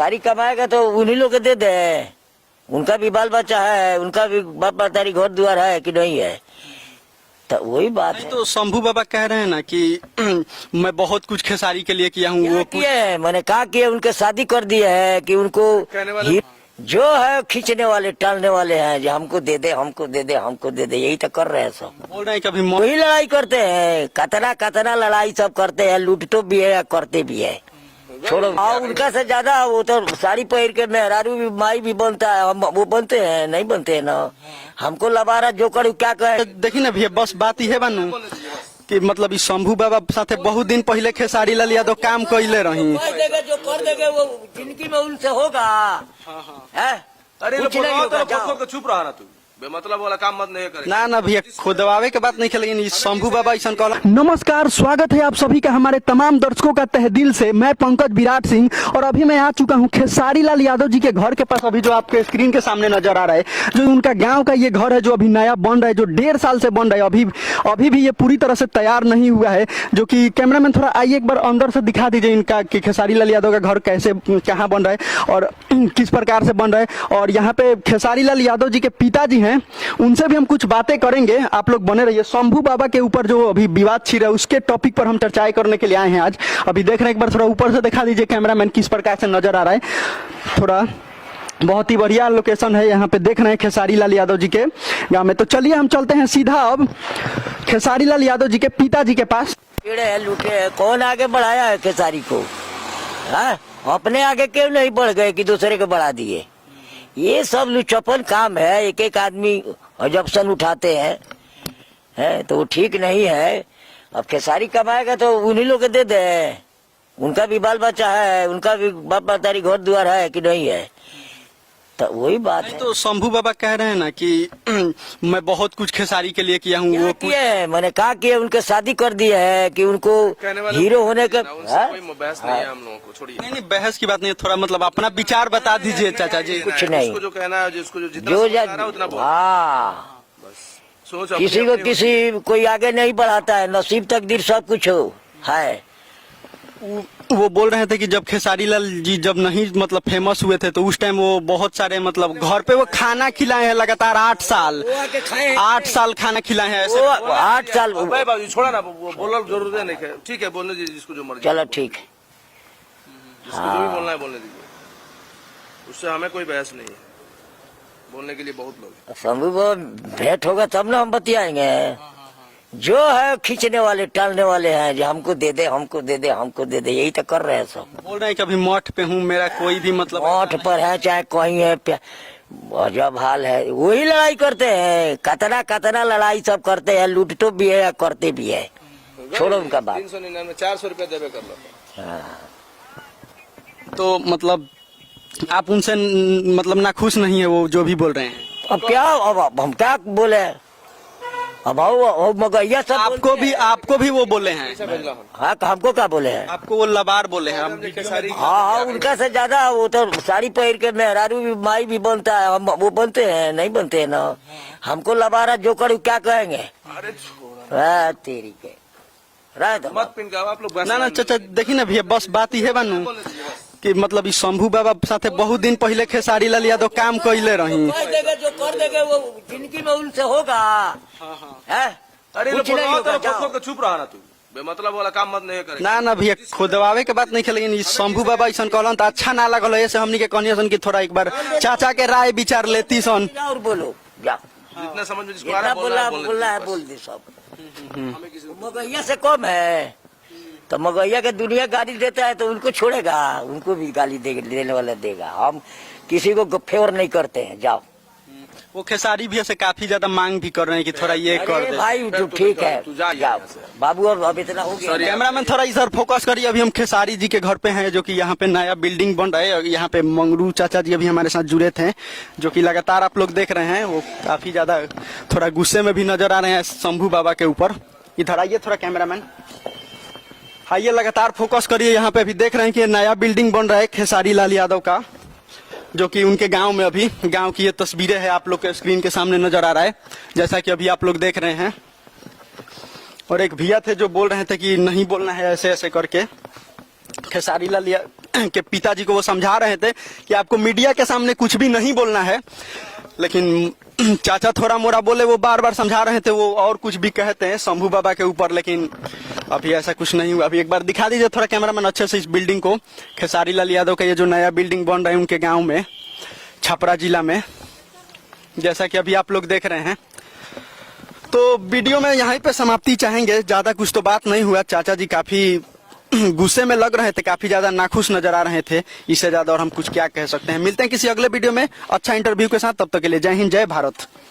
सारी कमाएगा तो उन्हीं लोग के दे दे। उनका भी बाल बच्चा है, उनका भी बाप महतारी घर द्वार है कि नहीं है, तो वही बात है। तो शंभू बाबा कह रहे हैं ना कि मैं बहुत कुछ खेसारी के लिए किया हूँ। वो किए है, मैंने कहा कि उनके शादी कर दिए है कि उनको जो है खींचने वाले टालने वाले हैं, जो हमको दे दे हमको दे दे हमको दे दे, यही तो कर रहे हैं सब। बोल रहे हैं कभी वही लड़ाई करते हैं, कतना लड़ाई सब करते हैं, लूटतो भी है करते भी है। छोड़ो, उनका से ज्यादा वो तो साड़ी पहन के मेहरारू भी माई भी बनता है, हम वो बनते हैं नहीं बनते हैं ना। हमको लबारा जो करूँ क्या कहे। देखी ना भैया, बस बात यह बनू कि मतलब इस शंभू बाबा साथे बहुत दिन पहले खेसारी लाल यादव काम कैले रही। जो कर देंगे वो जिंदगी में उनसे होगा। अरे चुप रहा ना तू, बेमतलब वाला काम मत नहीं करे। ना भैया, खुदवावे के बात नहीं खेले, लेकिन शंभू बाबा ऐसा कहला। नमस्कार, स्वागत है आप सभी का हमारे तमाम दर्शकों का तहे दिल से। मैं पंकज विराट सिंह और अभी मैं आ चुका हूं खेसारी लाल यादव जी के घर के पास। अभी जो आपके स्क्रीन के सामने नजर आ रहा है, जो उनका गाँव का ये घर है, जो अभी नया बन रहा है, जो 1.5 साल से बन रहा है। अभी भी ये पूरी तरह से तैयार नहीं हुआ है। जो कि कैमरामैन थोड़ा आइए एक बार अंदर से दिखा दीजिए इनका कि खेसारी लाल यादव का घर कैसे कहाँ बन रहा है और किस प्रकार से बन रहा है। और यहाँ पे खेसारी लाल यादव जी के पिताजी हैं, उनसे भी हम कुछ बातें करेंगे। आप लोग बने रहिए। शंभू बाबा के ऊपर जो अभी विवाद छिड़ रहा है, उसके टॉपिक पर हम चर्चाएं करने के लिए आए हैं आज। अभी देख रहे हैं, एक बार थोड़ा ऊपर से दिखा दीजिए कैमरामैन किस प्रकार से नजर आ रहा है। थोड़ा बहुत ही बढ़िया लोकेशन है, यहाँ पे देख रहे हैं खेसारी लाल यादव जी के गाँव में। तो चलिए हम चलते हैं सीधा अब खेसारी लाल यादव जी के पिताजी के पास। लूटे है, कौन आगे बढ़ाया है खेसारी को? अपने आगे क्यों नहीं बढ़ गए कि दूसरे को बढ़ा दिए? ये सब लुचपन काम है, एक एक आदमी अजप्शन उठाते हैं, तो वो ठीक नहीं है। अब खेसारी कमाएगा तो उन्हीं लोग के दे दे। उनका भी बाल बच्चा है, उनका भी बाप महतारी घर द्वार है कि नहीं है, तो वही बात है। तो शंभू बाबा कह रहे हैं ना कि मैं बहुत कुछ खेसारी के लिए किया हूँ। वो किए है, मैंने कहा कि उनके शादी कर दिए है कि उनको हीरो होने का कोई बहस नहीं है, हम लोगों को छोड़िए। नहीं, बहस की बात नहीं है, थोड़ा मतलब अपना विचार बता दीजिए चाचा जी। कुछ नहीं, जो कहना है, जिसको जो जितना उतना बोल। हाँ, सोच किसी को किसी कोई आगे नहीं बढ़ाता है, नसीब तकदीर सब कुछ हो है। वो बोल रहे थे कि जब खेसारी लाल जी जब नहीं मतलब फेमस हुए थे, तो उस टाइम वो बहुत सारे मतलब घर पे वो खाना खिलाए हैं लगातार 8 साल 8 साल खाना खिलाए हैं ऐसे। 8 साल बाबू छोड़ा ना, बोलना जरूरत नहीं है। ठीक है, बोलने दीजिए जिसको जो मर्जी। चलो ठीक है, जिसको जो भी बोलना है बोलने दीजिए, उससे हमें कोई बहस नहीं है। बोलने के लिए बहुत लोग। शंभू को भेंट होगा तब ना हम बतियाएंगे। जो है खींचने वाले टालने वाले हैं, जो हमको दे दे हमको दे दे हमको दे दे, यही तो कर रहे हैं सब। बोल रहे हैं कि अभी मठ पे हूँ, मेरा कोई भी मतलब मठ पर है चाहे कहीं है, अजब हाल है। वही लड़ाई करते हैं, कतना लड़ाई सब करते हैं, लूटतो भी है करते भी है। छोड़ो उनका बात। 399 400 रुपया देवे कर लो। तो मतलब आप उनसे मतलब नाखुश नहीं है वो जो भी बोल रहे हैं? अब क्या, अब हम क्या बोले? अब मगैया सब आपको भी वो बोले हैं? हाँ, हमको क्या बोले हैं? आपको वो लबार बोले हैं? हाँ, उनका से ज्यादा वो तो साड़ी पहन के मेहरारू भी माई भी बनता है, हम वो बनते हैं नहीं बनते हैं ना। हमको लबारा जो करूँ क्या कहेंगे? तेरी के मत पिन का आप लोग। ना चाचा देखी ना भैया, बस बात ही है बनू कि मतलब इस शंभू बाबा साथे बहुत दिन पहले खेसारी लाल यादव काम कैले रही। जो कर देंगे वो जिंदगी में उनसे होगा। अरे चुप रहा ना तू, बेमतलब वाला काम मत नहीं करे। ना भैया, खुदवावे के बात नहीं खेले, लेकिन शंभू बाबा ऐसा कहलन तो अच्छा ना लगल। ऐसे हमनी के कहनी सन कि थोड़ा एक बार चाचा के राय विचार लेती सन। और बोलो जितना समझ में जिसको आ रहा है बोल दे सब। मगैया से कम है तो मगैया के दुनिया गाली देता है तो उनको छोड़ेगा, उनको भी गाली देने वाला देगा। हम किसी को फेवर नहीं करते हैं। जाओ, वो खेसारी भी ऐसे काफी ज्यादा मांग भी कर रहे हैं कि थोड़ा ये कर दे भाई। ठीक है, जाओ बाबू, अब इतना हो गया। कैमरामैन थोड़ा इधर फोकस करिए। अभी हम खेसारी जी के घर पे हैं, जो कि यहाँ पे नया बिल्डिंग बन रहा है। यहाँ पे मंगरू चाचा जी अभी हमारे साथ जुड़े थे, जो कि लगातार आप लोग देख रहे हैं। वो काफी ज्यादा थोड़ा गुस्से में भी नजर आ रहे हैं शंभू बाबा के ऊपर। इधर आइए थोड़ा कैमरामैन, आइए लगातार फोकस करिए। यहाँ पे अभी देख रहे हैं कि नया बिल्डिंग बन रहा है खेसारी लाल यादव का, जो कि उनके गांव में अभी गांव की ये तस्वीरें हैं आप लोग के स्क्रीन के सामने नजर आ रहा है, जैसा कि अभी आप लोग देख रहे हैं। और एक भैया थे जो बोल रहे थे कि नहीं बोलना है ऐसे ऐसे करके, खेसारी लाल के पिताजी को वो समझा रहे थे कि आपको मीडिया के सामने कुछ भी नहीं बोलना है, लेकिन चाचा थोड़ा मोड़ा बोले, वो बार बार समझा रहे थे, वो और कुछ भी कहते हैं शंभू बाबा के ऊपर, लेकिन अभी ऐसा कुछ नहीं हुआ। अभी एक बार दिखा दीजिए थोड़ा कैमरामैन अच्छे से इस बिल्डिंग को, खेसारी लाल यादव का ये जो नया बिल्डिंग बन रहा है उनके गाँव में, छपरा जिला में, जैसा कि अभी आप लोग देख रहे हैं। तो वीडियो में यहीं पे समाप्ति चाहेंगे, ज्यादा कुछ तो बात नहीं हुआ। चाचा जी काफी गुस्से में लग रहे थे, काफी ज्यादा नाखुश नजर आ रहे थे, इससे ज्यादा और हम कुछ क्या कह सकते हैं। मिलते हैं किसी अगले वीडियो में अच्छा इंटरव्यू के साथ, तब तक के लिए जय हिंद, जय भारत।